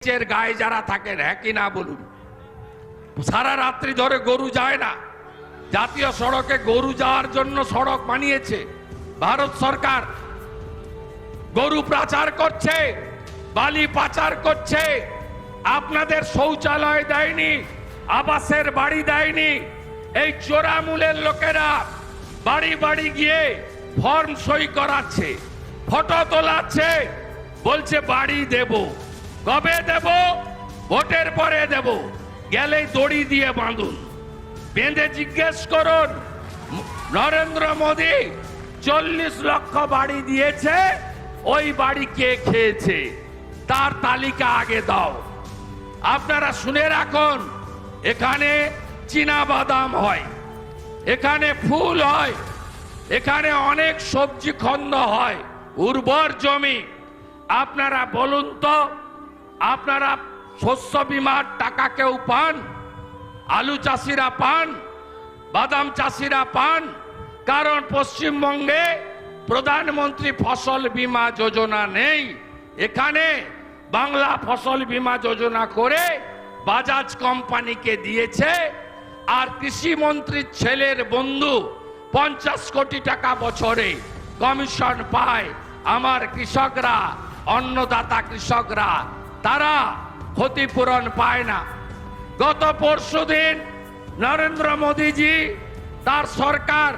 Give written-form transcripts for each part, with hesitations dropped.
নিচের গায়ে যারা থাকেন, হ্যাঁ কি না বলুন? সারা রাত্রি ধরে গরু যায় না। জাতীয় সড়কে গরু যাওয়ার জন্য সড়ক বানিয়েছে ভারত সরকার। গরু পাচার করছে, বালি পাচার করছে। আপনাদের শৌচালয় দেয়নি, আবাসের বাড়ি দেয়নি। এই চোরামূলের লোকেরা বাড়ি বাড়ি গিয়ে ফর্ম সই করাচ্ছে, ফটো তোলাচ্ছে, বলছে বাড়ি দেব। কবে দেব? ভোটের পরে দেব। গেলেই দড়ি দিয়ে বাঁধুন, বেঁধে জিজ্ঞেস করুন নরেন্দ্র মোদী 40 লক্ষ বাড়ি দিয়েছে, ওই বাড়ি কে খেয়েছে তার তালিকা আগে দাও। আপনারা শুনে রাখুন, এখানে চীনা বাদাম হয়, এখানে ফুল হয়, এখানে অনেক সবজি খন্দ হয়, উর্বর জমি। আপনারা বলুন তো, আপনারা শস্য বীমার টাকা কেউ পান? আলু চাষিরা পান, বাদাম চাষিরা পান? কারণ পশ্চিমবঙ্গে প্রধানমন্ত্রী ফসল বীমা যোজনা নেই। এখানে বাংলা ফসল বীমা যোজনা করে বাজাজ কোম্পানিকে দিয়েছে। আর কৃষি মন্ত্রীর ছেলের বন্ধু 50 কোটি টাকা বছরে কমিশন পায়। আমার কৃষকরা, অন্নদাতা কৃষকরা, তারা ক্ষতিপূরণ পায় না। গত পরশুদিন নরেন্দ্র মোদীজি তার সরকার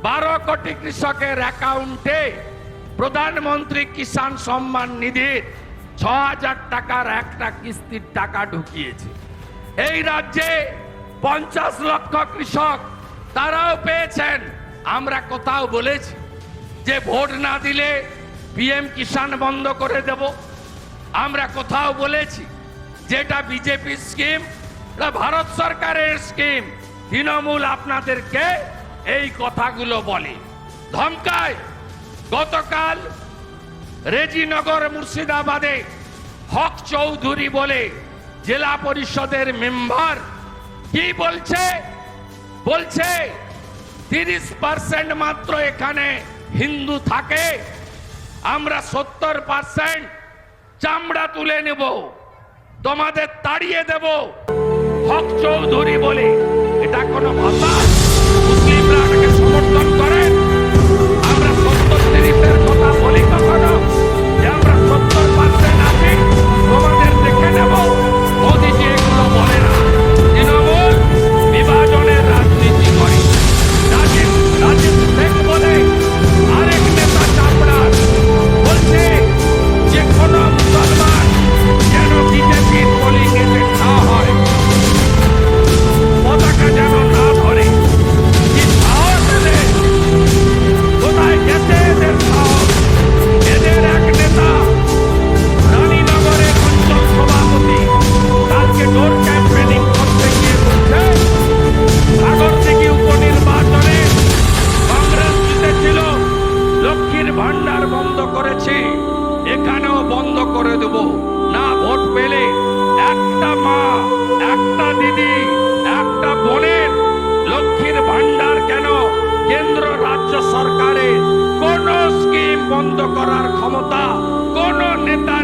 12 কোটি কৃষকের অ্যাকাউন্টে প্রধানমন্ত্রী কিষাণ সম্মান নিধির 6000 টাকার একটা কিস্তির টাকা ঢুকিয়েছে। এই রাজ্যে 50 লক্ষ কৃষক তারাও পেয়েছেন। আমরা কোথাও বলেছি যে ভোট না দিলে পিএম কিষাণ বন্ধ করে দেব? আমরা কোথাও বলেছি যেটা বিজেপি স্কিম, ভারত সরকারের স্কিম? তৃণমূল আপনাদেরকে এই কথাগুলো বলে, ধমকায়। গতকাল রেজিনগর মুর্শিদাবাদে হক চৌধুরী বলে জেলা পরিষদের মেম্বার কি বলছে? বলছে 30% মাত্র এখানে হিন্দু থাকে, আমরা 70% চামড়া তুলে নেব, তোমাদের তাড়িয়ে দেব। হক চৌধুরী বলে, এটা কোনো ভাষা? মুসলিমরা এটাকে সমর্থন করেন? আমরা 70-30-এর কথা বলি কখনো যে আমরা 70% আছি, তোমাদের দেখে নেব? মোদীজি এগুলো বলে না। তৃণমূল বিভাজনের রাজনীতি করে। রাজীব শেখ বলে আরেক নেতা চাপড়ার বলছে যে কোনো মুসলমান যেন বিজেপির পোলিং এজেন্ট না হয়, পতাকা যেন না ধরে। কি সাহস এদের! কোথায় গেছে এদের সাহস? এদের এক নেতা রানীনগরের অঞ্চল সভাপতি কালকে ডোর ক্যাম্পেনিং করতে গিয়ে বলছে সাগরদিঘি উপনির্বাচনে কংগ্রেস জিতেছিল, লক্ষ্মীর ভান্ডার বন্ধ করেছে, এখানেও বন্ধ করে দেব না। ভোট পেলে একটা মা, একটা দিদি, একটা বোনের লক্ষ্মীর ভান্ডার কেন কেন্দ্র রাজ্য সরকারের কোন স্কিম বন্ধ করার ক্ষমতা কোন নেতা